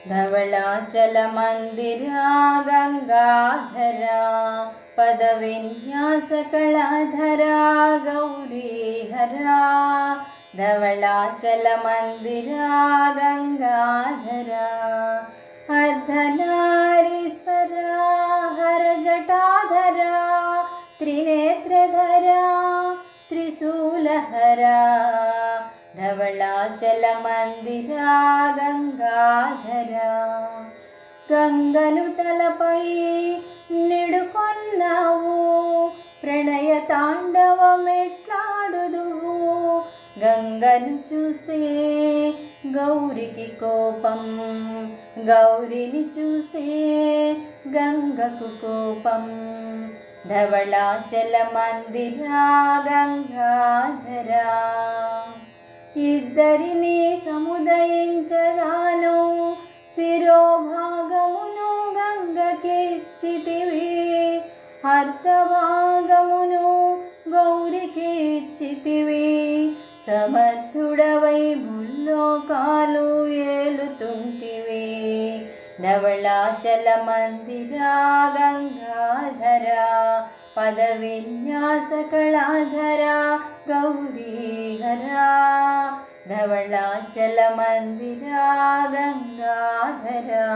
धवलाचल मंदिरा गंगाधरा पदविन्यास कलाधरा गौरीहरा धवलाचल मंदिरा गंगाधरा अर्धनारीश्वरा हर जटाधरा त्रिनेत्रधरा त्रिशूलहरा धवलाचल मंदिरा गंगाधरा गंगनु तलपै निडुकोन्नावु प्रणय तांडवमेट्लाडुदुवु गंगनु चूसे गौरिकी कोपं गौरिनि चूसे गंगकु कोपं धवलाचल मंदिरा गंगाधरा इద్దరిని సముదయించగాను శిరోభాగమును గంగకిచ్చితివి అర్ధభాగమును గౌరికిచ్చితివి సమర్థుడవై ముల్లోకాలు ఏలుతుంటివి धवलाचल मंदिरा गंगाधरा पदविन्यास कलाधरा गौरीहरा धवलाचल मंदिरा गंगाधरा।